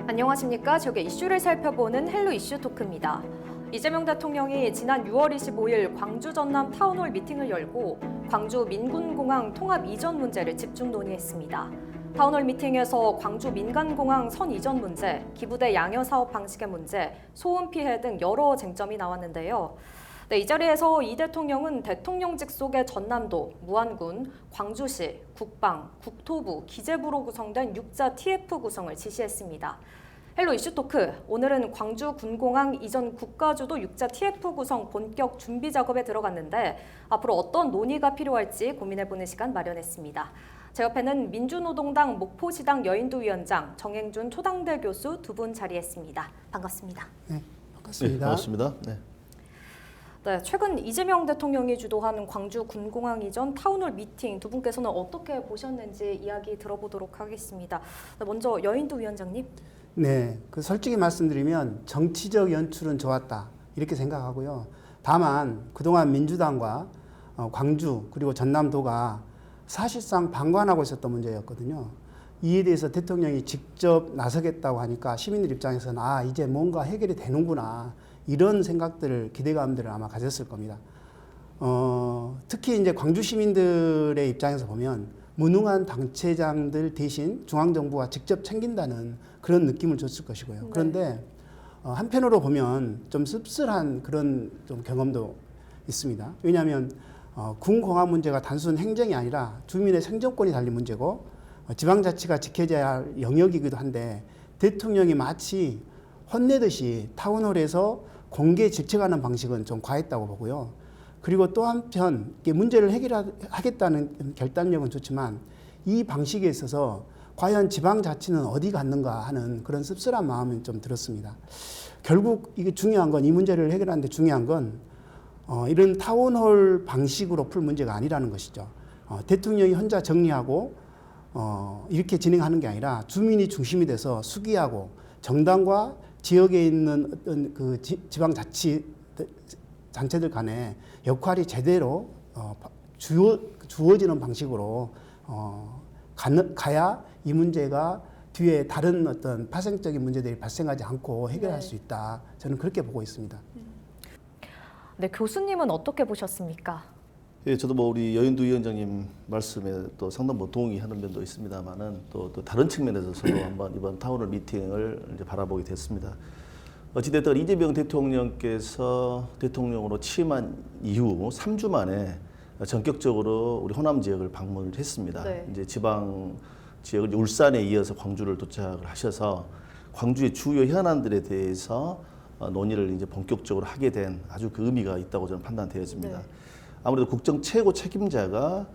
안녕하십니까. 지역의 이슈를 살펴보는 헬로 이슈 토크입니다. 이재명 대통령이 지난 6월 25일 광주 전남 타운홀 미팅을 열고 광주 민군공항 통합 이전 문제를 집중 논의했습니다. 타운홀 미팅에서 광주 민간공항 선 이전 문제, 기부대 양여 사업 방식의 문제, 소음 피해 등 여러 쟁점이 나왔는데요. 이 자리에서 이 대통령은 대통령직 속의 전남도, 무안군, 광주시, 국방, 국토부, 기재부로 구성된 6자 TF 구성을 지시했습니다. 헬로 이슈 토크, 오늘은 광주 군공항 이전 국가주도 6자 TF 구성 본격 준비 작업에 들어갔는데 앞으로 어떤 논의가 필요할지 고민해보는 시간 마련했습니다. 제 옆에는 민주노동당 목포시당 여인도 위원장 정행준 초당대 교수 두 분 자리했습니다. 반갑습니다. 네, 반갑습니다. 네, 반갑습니다. 네. 네, 최근 이재명 대통령이 주도한 광주 군공항 이전 타운홀 미팅 두 분께서는 어떻게 보셨는지 이야기 들어보도록 하겠습니다. 네, 먼저 여인도 위원장님. 네, 솔직히 말씀드리면 정치적 연출은 좋았다 이렇게 생각하고요. 다만 그동안 민주당과 광주 그리고 전남도가 사실상 방관하고 있었던 문제였거든요. 이에 대해서 대통령이 직접 나서겠다고 하니까 시민들 입장에서는 이제 뭔가 해결이 되는구나 이런 생각들을 기대감들을 아마 가졌을 겁니다. 특히 이제 광주 시민들의 입장에서 보면 무능한 당체장들 대신 중앙정부가 직접 챙긴다는 그런 느낌을 줬을 것이고요. 네. 그런데 한편으로 보면 좀 씁쓸한 그런 좀 경험도 있습니다. 왜냐하면 군공항 문제가 단순 행정이 아니라 주민의 생존권이 달린 문제고 지방자치가 지켜져야 할 영역이기도 한데 대통령이 마치 혼내듯이 타운홀에서 공개 질책하는 방식은 좀 과했다고 보고요. 그리고 또 한편 문제를 해결하겠다는 결단력은 좋지만 이 방식에 있어서 과연 지방자치는 어디 갔는가 하는 그런 씁쓸한 마음이 좀 들었습니다. 결국 이게 중요한 건 이 문제를 해결하는데 중요한 건 이런 타운홀 방식으로 풀 문제가 아니라는 것이죠. 대통령이 혼자 정리하고 이렇게 진행하는 게 아니라 주민이 중심이 돼서 수기하고 정당과 지역에 있는 어떤 그 지방자치 단체들 간의 역할이 제대로 주어지는 방식으로 가야 이 문제가 뒤에 다른 어떤 파생적인 문제들이 발생하지 않고 해결할 수 있다. 저는 그렇게 보고 있습니다. 네, 교수님은 어떻게 보셨습니까? 예, 저도 우리 여인도 위원장님 말씀에 또 상당 동의하는 면도 있습니다만은 또 다른 측면에서 저도 한번 이번 타운홀 미팅을 이제 바라보게 됐습니다. 어찌됐든 이재명 대통령께서 대통령으로 취임한 이후 3주 만에 전격적으로 우리 호남 지역을 방문을 했습니다. 네. 이제 지방 지역을 울산에 이어서 광주를 도착을 하셔서 광주의 주요 현안들에 대해서 논의를 이제 본격적으로 하게 된 아주 그 의미가 있다고 저는 판단되어집니다. 네. 아무래도 국정 최고 책임자가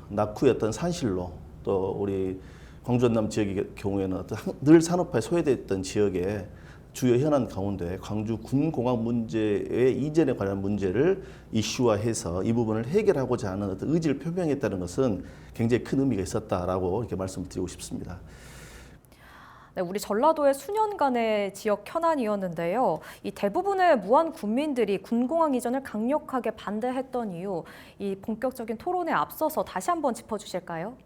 낙후였던 산실로 또 우리 광주 전남 지역의 경우에는 늘 산업화에 소외됐던 지역에 주요 현안 가운데 광주 군공항 문제의 이전에 관한 문제를 이슈화해서 이 부분을 해결하고자 하는 어떤 의지를 표명했다는 것은 굉장히 큰 의미가 있었다라고 이렇게 말씀을 드리고 싶습니다. 네, 우리 전라도의 수년간의 지역 현안이었는데요. 이 대부분의 무안 군민들이 군공항 이전을 강력하게 반대했던 이유, 이 본격적인 토론에 앞서서 다시 한번 짚어주실까요?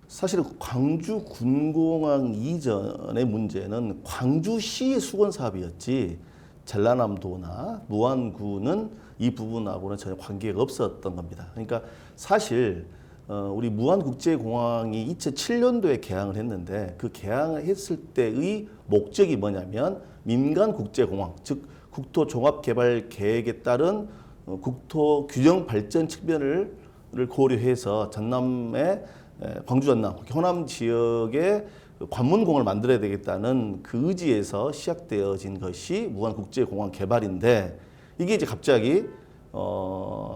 사실은 광주 군공항 이전의 문제는 광주시의 수건 사업이었지 전라남도나 무안군은 이 부분하고는 전혀 관계가 없었던 겁니다. 그러니까 사실 우리 무안국제공항이 2007년도에 개항을 했는데 그 개항을 했을 때의 목적이 뭐냐면 민간국제공항, 즉 국토종합개발계획에 따른 국토 균형 발전 측면을 고려해서 전남의 광주 전남, 호남 지역에 관문공을 만들어야 되겠다는 그 의지에서 시작되어진 것이 무안국제공항 개발인데 이게 이제 갑자기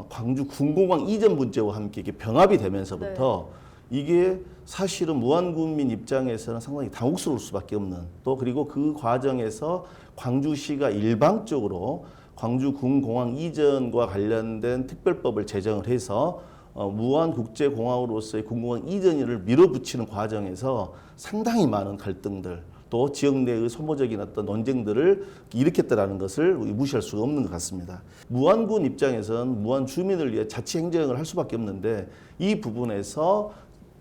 광주 군공항 이전 문제와 함께 이게 병합이 되면서부터 이게 사실은 무안군민 입장에서는 상당히 당혹스러울 수밖에 없는 또 그리고 그 과정에서 광주시가 일방적으로 광주 군공항 이전과 관련된 특별법을 제정을 해서 무안국제공항으로서의 군공항 이전을 밀어붙이는 과정에서 상당히 많은 갈등들 또 지역 내의 소모적인 어떤 논쟁들을 일으켰다는 것을 무시할 수가 없는 것 같습니다. 무안군 입장에서는 무안 주민을 위해 자치 행정을 할 수밖에 없는데 이 부분에서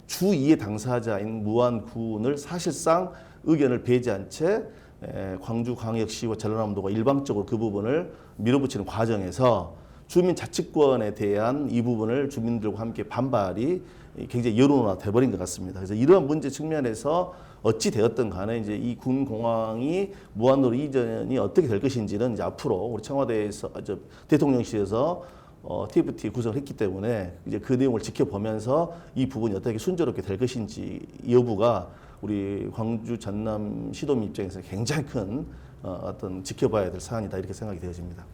주2의 당사자인 무안군을 사실상 의견을 배제한 채 광주광역시와 전라남도가 일방적으로 그 부분을 밀어붙이는 과정에서 주민 자치권에 대한 이 부분을 주민들과 함께 반발이 굉장히 여론화가 돼버린 것 같습니다. 그래서 이러한 문제 측면에서 어찌 되었든 간에 이제 이 군공항이 무안으로 이전이 어떻게 될 것인지는 이제 앞으로 우리 청와대에서 대통령실에서 TFT 구성을 했기 때문에 이제 그 내용을 지켜보면서 이 부분이 어떻게 순조롭게 될 것인지 여부가 우리 광주 전남 시도민 입장에서 굉장히 큰 어떤 지켜봐야 될 사안이다 이렇게 생각이 되어집니다.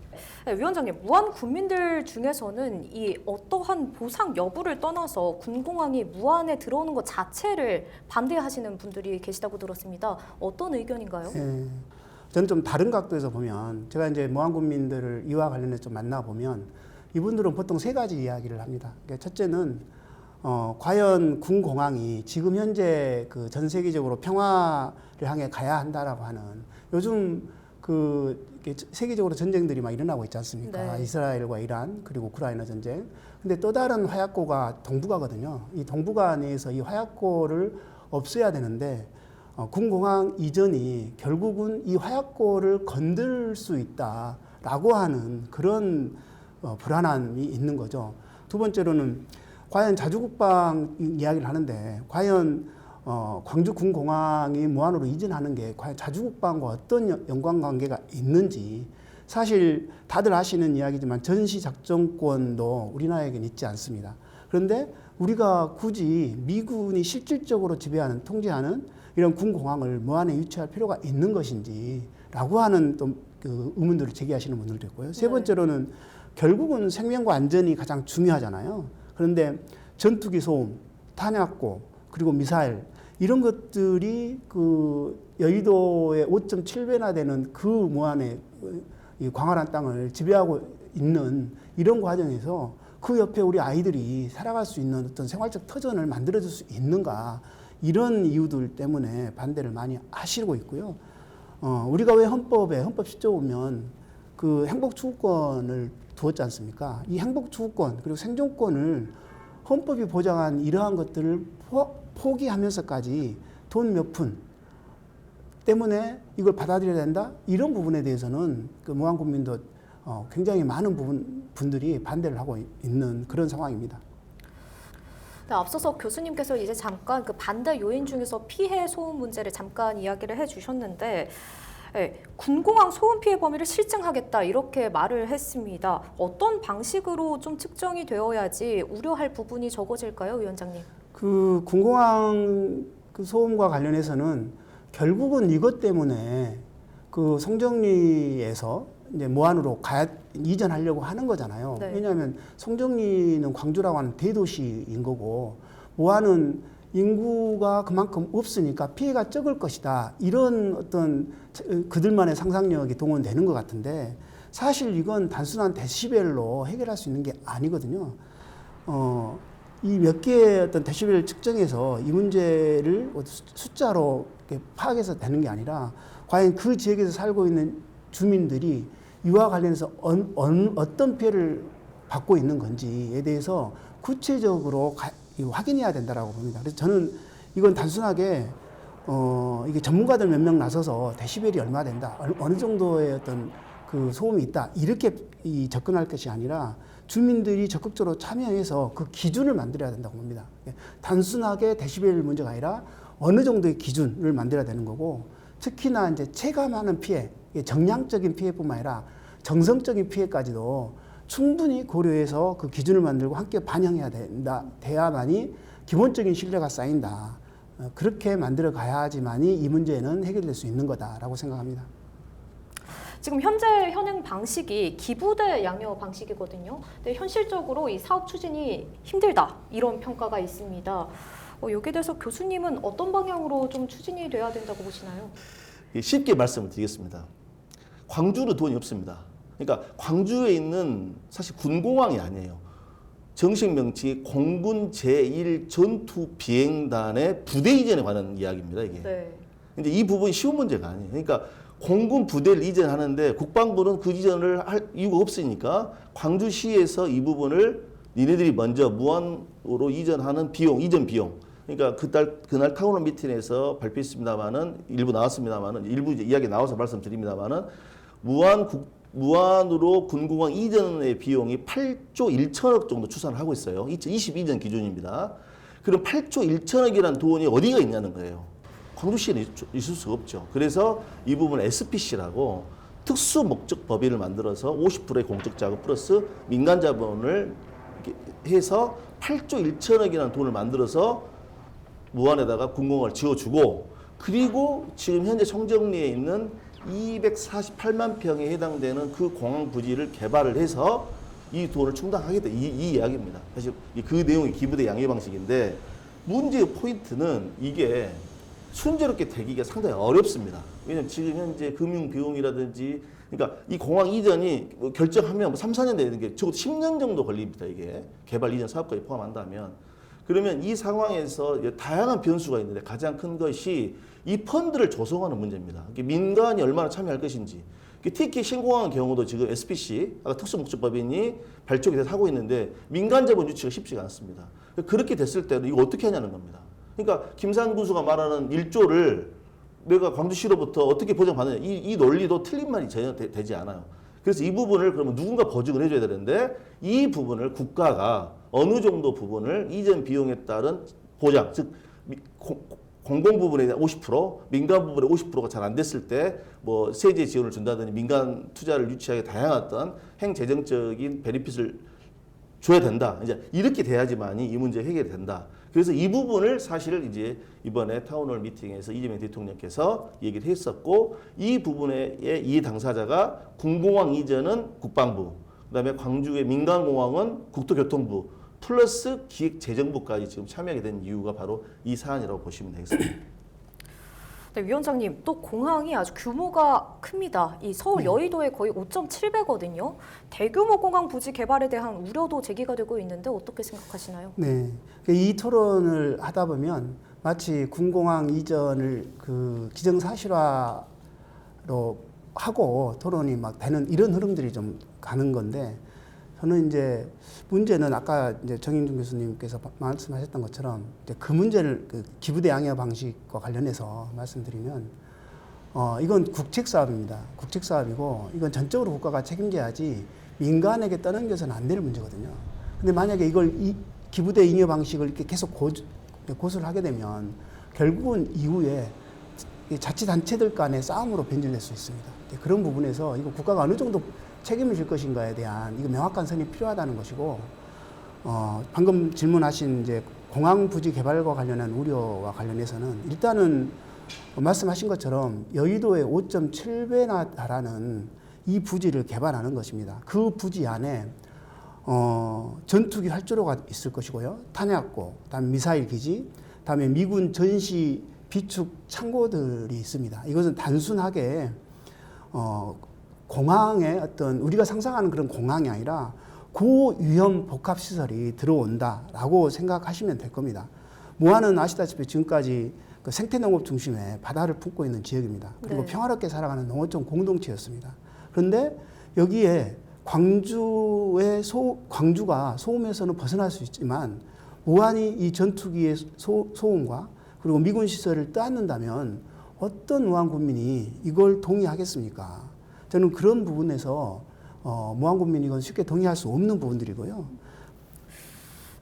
네, 위원장님, 무안 군민들 중에서는 이 어떠한 보상 여부를 떠나서 군공항이 무안에 들어오는 것 자체를 반대하시는 분들이 계시다고 들었습니다. 어떤 의견인가요? 예, 저는 좀 다른 각도에서 보면 제가 이제 무안군민들을 이와 관련해서 좀 만나보면 이분들은 보통 세 가지 이야기를 합니다. 그러니까 첫째는 과연 군공항이 지금 현재 그 전 세계적으로 평화를 향해 가야 한다라고 하는 요즘 세계적으로 전쟁들이 막 일어나고 있지 않습니까? 네. 이스라엘과 이란 그리고 우크라이나 전쟁. 근데 또 다른 화약고가 동북아거든요. 이 동북아 내에서 이 화약고를 없애야 되는데 군공항 이전이 결국은 이 화약고를 건들 수 있다라고 하는 그런 불안함이 있는 거죠. 두 번째로는 과연 자주국방 이야기를 하는데 과연 광주 군공항이 무안으로 이전하는 게 과연 자주국방과 어떤 연관관계가 있는지 사실 다들 아시는 이야기지만 전시작전권도 우리나라에게는 있지 않습니다. 그런데 우리가 굳이 미군이 실질적으로 지배하는 통제하는 이런 군공항을 무안에 유치할 필요가 있는 것인지라고 하는 또 그 의문들을 제기하시는 분들도 있고요. 세 번째로는 결국은 생명과 안전이 가장 중요하잖아요. 그런데 전투기 소음, 탄약고, 그리고 미사일 이런 것들이 그 여의도의 5.7배나 되는 그 무안의 이 광활한 땅을 지배하고 있는 이런 과정에서 그 옆에 우리 아이들이 살아갈 수 있는 어떤 생활적 터전을 만들어줄 수 있는가 이런 이유들 때문에 반대를 많이 하시고 있고요. 우리가 왜 헌법 10조 보면 그 행복추구권을 두었지 않습니까? 이 행복추구권 그리고 생존권을 헌법이 보장한 이러한 것들을 포기하면서까지 돈 몇 푼 때문에 이걸 받아들여야 된다? 이런 부분에 대해서는 그 무안군민도 굉장히 많은 분들이 반대를 하고 있는 그런 상황입니다. 네, 앞서서 교수님께서 이제 잠깐 그 반대 요인 중에서 피해 소음 문제를 잠깐 이야기를 해주셨는데 네, 군공항 소음 피해 범위를 실증하겠다 이렇게 말을 했습니다. 어떤 방식으로 좀 측정이 되어야지 우려할 부분이 적어질까요, 위원장님? 그 군공항 그 소음과 관련해서는 결국은 이것 때문에 그 송정리에서 이제 무안으로 이전하려고 하는 거잖아요. 네. 왜냐하면 송정리는 광주라고 하는 대도시인 거고 무안은 인구가 그만큼 없으니까 피해가 적을 것이다. 이런 어떤 그들만의 상상력이 동원되는 것 같은데 사실 이건 단순한 데시벨로 해결할 수 있는 게 아니거든요. 이 몇 개의 어떤 데시벨 측정해서 이 문제를 숫자로 이렇게 파악해서 되는 게 아니라 과연 그 지역에서 살고 있는 주민들이 이와 관련해서 어떤 피해를 받고 있는 건지에 대해서 구체적으로 확인해야 된다라고 봅니다. 그래서 저는 이건 단순하게 이게 전문가들 몇 명 나서서 데시벨이 얼마 된다, 어느 정도의 어떤 그 소음이 있다 이렇게 접근할 것이 아니라 주민들이 적극적으로 참여해서 그 기준을 만들어야 된다고 봅니다. 단순하게 데시벨 문제가 아니라 어느 정도의 기준을 만들어야 되는 거고 특히나 이제 체감하는 피해, 정량적인 피해뿐만 아니라 정성적인 피해까지도 충분히 고려해서 그 기준을 만들고 함께 반영해야 된다. 돼야만이 기본적인 신뢰가 쌓인다. 그렇게 만들어 가야지만이 이 문제는 해결될 수 있는 거다라고 생각합니다. 지금 현재 현행 방식이 기부대 양여 방식이거든요. 근데 현실적으로 이 사업 추진이 힘들다 이런 평가가 있습니다. 여기에 대해서 교수님은 어떤 방향으로 좀 추진이 돼야 된다고 보시나요? 쉽게 말씀을 드리겠습니다. 광주는 돈이 없습니다. 그러니까 광주에 있는 사실 군공항이 아니에요. 정식 명칭이 공군 제1 전투비행단의 부대 이전에 관한 이야기입니다. 이게. 네. 근데 이 부분이 쉬운 문제가 아니에요. 그러니까 공군 부대를 이전하는데 국방부는 그 이전을 할 이유가 없으니까 광주시에서 이 부분을 니네들이 먼저 무안으로 이전하는 비용, 이전 비용 그러니까 그날 타운홀 미팅에서 발표했습니다만은 일부 나왔습니다만은 일부 이제 이야기 나와서 말씀드립니다만은 무안으로 군공항 이전의 비용이 8조 1천억 정도 추산을 하고 있어요. 2022년 기준입니다. 그럼 8조 1천억이라는 돈이 어디가 있냐는 거예요. 광주시에는 있을 수가 없죠. 그래서 이 부분 SPC라고 특수 목적 법인을 만들어서 50%의 공적 자금 플러스 민간 자본을 해서 8조 1천억이라는 돈을 만들어서 무안에다가 군공항을 지어주고, 그리고 지금 현재 청정리에 있는 248만 평에 해당되는 그 공항 부지를 개발을 해서 이 돈을 충당하겠다, 이 이야기입니다. 사실 그 내용이 기부대 양해 방식인데, 문제의 포인트는 이게 순조롭게 되기가 상당히 어렵습니다. 왜냐하면 지금 현재 금융 비용이라든지, 그러니까 이 공항 이전이 결정하면 3, 4년 되는 게 적어도 10년 정도 걸립니다. 이게 개발 이전 사업까지 포함한다면. 그러면 이 상황에서 다양한 변수가 있는데 가장 큰 것이 이 펀드를 조성하는 문제입니다. 민간이 얼마나 참여할 것인지. TK 신공항의 경우도 지금 SPC, 아까 특수목적법인이 발족이 돼서 하고 있는데 민간 자본 유치가 쉽지가 않습니다. 그렇게 됐을 때는 이거 어떻게 하냐는 겁니다. 그러니까 김상 군수가 말하는 1조를 내가 광주시로부터 어떻게 보장받느냐, 이 논리도 틀린 말이 전혀 되지 않아요. 그래서 이 부분을 그러면 누군가 보증을 해줘야 되는데, 이 부분을 국가가 어느 정도 부분을 이전 비용에 따른 보장, 즉 공공 부분에 50%, 민간 부분에 50%가 잘 안 됐을 때 뭐 세제 지원을 준다든지 민간 투자를 유치하게 다양한 어떤 행재정적인 베니핏을 줘야 된다. 이제 이렇게 돼야지만이 이 문제 해결이 된다. 그래서 이 부분을 사실 이제 이번에 타운홀 미팅에서 이재명 대통령께서 얘기를 했었고, 이 부분의 이해 당사자가 군공항 이전은 국방부, 그다음에 광주의 민간공항은 국토교통부 플러스 기획재정부까지 지금 참여하게 된 이유가 바로 이 사안이라고 보시면 되겠습니다. 네, 위원장님, 또 공항이 아주 규모가 큽니다. 이 서울 여의도에 거의 5.7배거든요. 대규모 공항 부지 개발에 대한 우려도 제기가 되고 있는데 어떻게 생각하시나요? 네, 이 토론을 하다 보면 마치 군공항 이전을 그 기정사실화로 하고 토론이 막 되는 이런 흐름들이 좀 가는 건데, 저는 이제 문제는 아까 이제 정인준 교수님께서 말씀하셨던 것처럼 이제 그 문제를 그 기부대 양해 방식과 관련해서 말씀드리면, 이건 국책 사업입니다. 국책 사업이고 이건 전적으로 국가가 책임져야지 민간에게 떠넘겨서는 안 될 문제거든요. 근데 만약에 이걸 이 기부대 잉여 방식을 이렇게 계속 고수를 하게 되면 결국은 이후에 자치단체들 간의 싸움으로 변질될 수 있습니다. 그런 부분에서 이거 국가가 어느 정도 책임을 질 것인가에 대한 이거 명확한 선이 필요하다는 것이고, 방금 질문하신 이제 공항 부지 개발과 관련한 우려와 관련해서는 일단은 말씀하신 것처럼 여의도의 5.7배나 달하는 이 부지를 개발하는 것입니다. 그 부지 안에 전투기 활주로가 있을 것이고요, 탄약고, 다음에 미사일 기지, 다음에 미군 전시 비축 창고들이 있습니다. 이것은 단순하게 공항의 어떤 우리가 상상하는 그런 공항이 아니라 고위험 복합시설이 들어온다라고 생각하시면 될 겁니다. 무안은 아시다시피 지금까지 그 생태농업 중심의 바다를 품고 있는 지역입니다. 그리고 네. 평화롭게 살아가는 농어촌 공동체였습니다. 그런데 여기에 광주가 소음에서는 벗어날 수 있지만 무안이 이 전투기의 소음과 그리고 미군 시설을 떠안는다면 어떤 무안 국민이 이걸 동의하겠습니까? 저는 그런 부분에서 무안 국민이 이건 쉽게 동의할 수 없는 부분들이고요.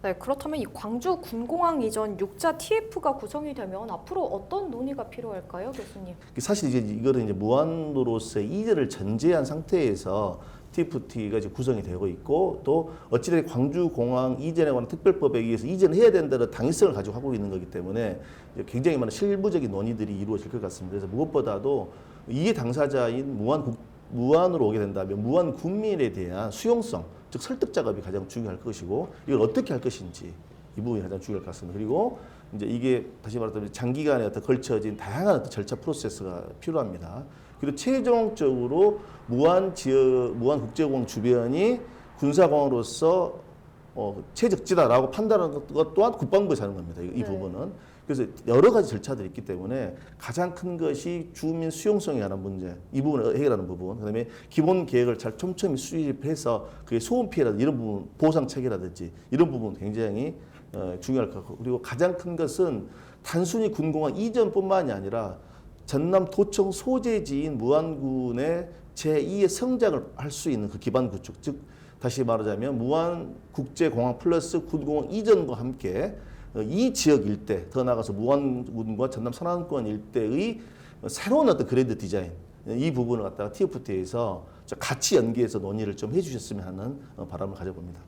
네, 그렇다면 이 광주 군공항 이전 6자 TF가 구성이 되면 앞으로 어떤 논의가 필요할까요, 교수님? 사실 이제 이거는 이제 무안도로서의 이전을 전제한 상태에서 TFT가 이제 구성이 되고 있고, 또 어찌됐든 광주공항 이전에 관한 특별법에 의해서 이전해야 된다는 당위성을 가지고 하고 있는 거기 때문에 굉장히 많은 실무적인 논의들이 이루어질 것 같습니다. 그래서 무엇보다도 이해 당사자인 무안으로 오게 된다면 무안 국민에 대한 수용성, 즉 설득 작업이 가장 중요할 것이고, 이걸 어떻게 할 것인지 이 부분이 가장 중요할 것 같습니다. 그리고 이제 이게 다시 말하자면 장기간에 어떤 걸쳐진 다양한 어떤 절차 프로세스가 필요합니다. 그리고 최종적으로 무안 국제공항 주변이 군사공항으로서 최적지다라고 판단하는 것 또한 국방부에서 하는 겁니다. 이 부분은. 그래서 여러 가지 절차들이 있기 때문에 가장 큰 것이 주민 수용성에 관한 문제, 이 부분을 해결하는 부분, 그다음에 기본 계획을 잘 촘촘히 수립해서 그게 소음 피해라든지 이런 부분, 보상 체계라든지 이런 부분 굉장히 중요할 것 같고, 그리고 가장 큰 것은 단순히 군공항 이전뿐만이 아니라 전남 도청 소재지인 무안군의 제2의 성장을 할 수 있는 그 기반 구축, 즉 다시 말하자면 무안국제공항 플러스 군공항 이전과 함께 이 지역 일대, 더 나아가서 무안군과 전남 서남권 일대의 새로운 어떤 그랜드 디자인, 이 부분을 갖다가 TFT에서 같이 연계해서 논의를 좀 해주셨으면 하는 바람을 가져봅니다.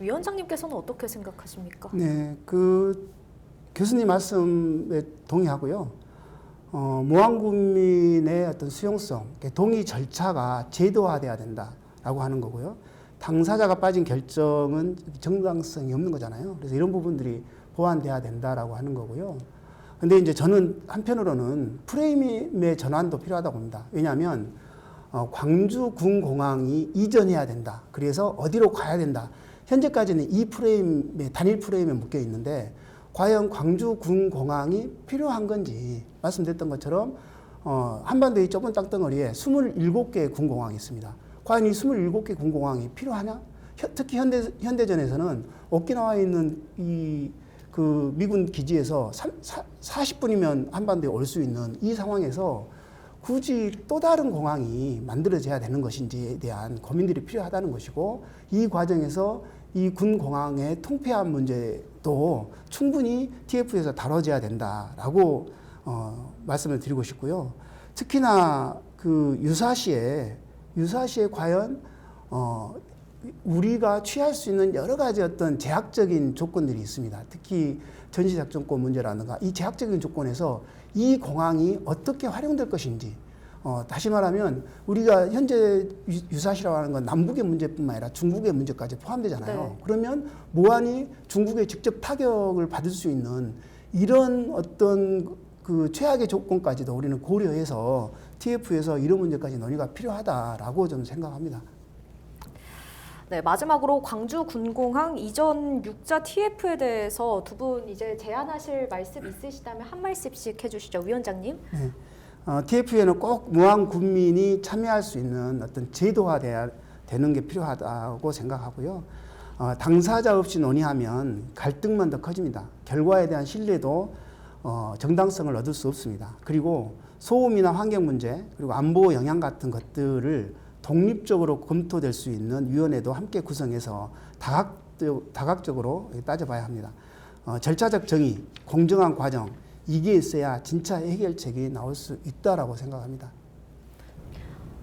위원장님께서는 어떻게 생각하십니까? 네, 그 교수님 말씀에 동의하고요. 무안군민의 어떤 수용성, 동의 절차가 제도화돼야 된다라고 하는 거고요. 당사자가 빠진 결정은 정당성이 없는 거잖아요. 그래서 이런 부분들이 보완돼야 된다라고 하는 거고요. 근데 이제 저는 한편으로는 프레임의 전환도 필요하다고 봅니다. 왜냐하면 광주군공항이 이전해야 된다. 그래서 어디로 가야 된다. 현재까지는 이 프레임에, 단일 프레임에 묶여 있는데 과연 광주군공항이 필요한 건지, 말씀드렸던 것처럼 한반도의 좁은 땅덩어리에 27개의 군공항이 있습니다. 과연 이 27개 군공항이 필요하냐? 특히 현대전에서는 오키나와에 있는 그 미군 기지에서 40분이면 한반도에 올 수 있는 이 상황에서 굳이 또 다른 공항이 만들어져야 되는 것인지에 대한 고민들이 필요하다는 것이고, 이 과정에서 이 군공항의 통폐합 문제도 충분히 TF에서 다뤄져야 된다라고 말씀을 드리고 싶고요. 특히나 그 유사시에 과연 우리가 취할 수 있는 여러 가지 어떤 제약적인 조건들이 있습니다. 특히 전시작전권 문제라든가 이 제약적인 조건에서 이 공항이 어떻게 활용될 것인지, 다시 말하면 우리가 현재 유사시라고 하는 건 남북의 문제뿐만 아니라 중국의 문제까지 포함되잖아요. 네. 그러면 무안이 중국의 직접 타격을 받을 수 있는 이런 어떤 그 최악의 조건까지도 우리는 고려해서 TF에서 이런 문제까지 논의가 필요하다라고 좀 생각합니다. 네, 마지막으로 광주 군공항 이전 6자 TF에 대해서 두 분 이제 제안하실 말씀 있으시다면 한 말씀씩 해주시죠, 위원장님. 네. TF에는 꼭 무안 군민이 참여할 수 있는 어떤 제도화돼야 되는 게 필요하다고 생각하고요. 당사자 없이 논의하면 갈등만 더 커집니다. 결과에 대한 신뢰도 정당성을 얻을 수 없습니다. 그리고 소음이나 환경 문제, 그리고 안보 영향 같은 것들을 독립적으로 검토될 수 있는 위원회도 함께 구성해서 다각적으로 따져봐야 합니다. 절차적 정의, 공정한 과정, 이게 있어야 진짜 해결책이 나올 수 있다라고 생각합니다.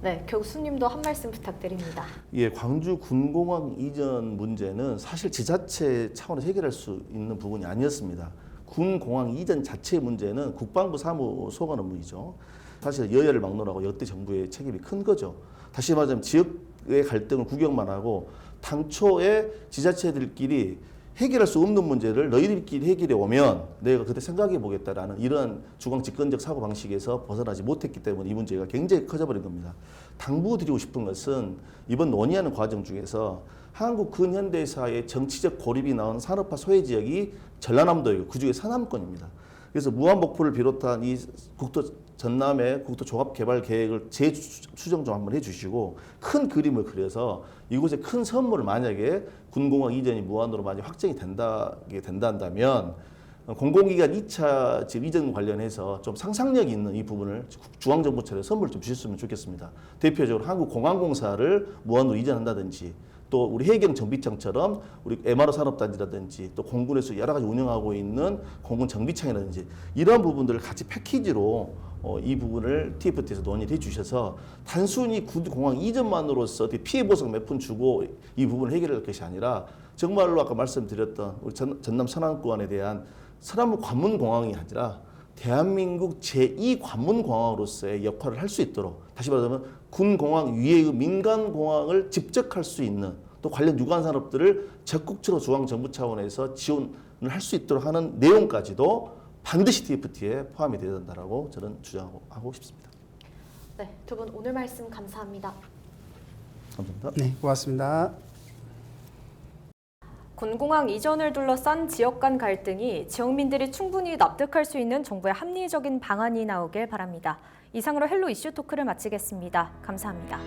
네, 교수님도 한 말씀 부탁드립니다. 예, 광주 군공항 이전 문제는 사실 지자체 차원에서 해결할 수 있는 부분이 아니었습니다. 군공항 이전 자체의 문제는 국방부 사무소가 업무이죠. 사실 여야를 막론하고 역대 정부의 책임이 큰 거죠. 다시 말하자면 지역의 갈등을 구경만 하고 당초에 지자체들끼리 해결할 수 없는 문제를 너희들끼리 해결해 오면 내가 그때 생각해 보겠다라는 이런 중앙 집권적 사고 방식에서 벗어나지 못했기 때문에 이 문제가 굉장히 커져버린 겁니다. 당부드리고 싶은 것은 이번 논의하는 과정 중에서 한국 근현대사의 정치적 고립이 나온 산업화 소외 지역이 전라남도이고 그중에 서남권입니다. 그래서 무안복포를 비롯한 이 국토 전남의 국토 종합 개발 계획을 재추정 좀 한번 해주시고 큰 그림을 그려서 이곳에 큰 선물을 만약에 군공항 이전이 무안으로 만약 확정이 된다면 공공기관 2차 집 이전 관련해서 좀 상상력 있는 이 부분을 중앙정부 차례 선물 좀 주셨으면 좋겠습니다. 대표적으로 한국공항공사를 무안으로 이전한다든지 또 우리 해경정비청처럼 우리 MRO 산업단지라든지 또 공군에서 여러 가지 운영하고 있는 공군 정비청이라든지 이런 부분들을 같이 패키지로 이 부분을 TFT에서 논의를 해주셔서 단순히 군공항 이전만으로서 피해 보상 몇 푼 주고 이 부분을 해결할 것이 아니라 정말로 아까 말씀드렸던 우리 전남 서남권에 대한 서남부 관문공항이 아니라 대한민국 제2관문공항으로서의 역할을 할 수 있도록 다시 말하자면 군공항 위의 민간공항을 집적할 수 있는 또 관련 유관 산업들을 적극적으로 중앙정부 차원에서 지원을 할 수 있도록 하는 내용까지도 반드시 TFT에 포함이 되어야 된다고 저는 주장하고 싶습니다. 네, 두 분 오늘 말씀 감사합니다. 감사합니다. 네, 고맙습니다. 군공항 이전을 둘러싼 지역 간 갈등이 지역민들이 충분히 납득할 수 있는 정부의 합리적인 방안이 나오길 바랍니다. 이상으로 헬로 이슈 토크를 마치겠습니다. 감사합니다.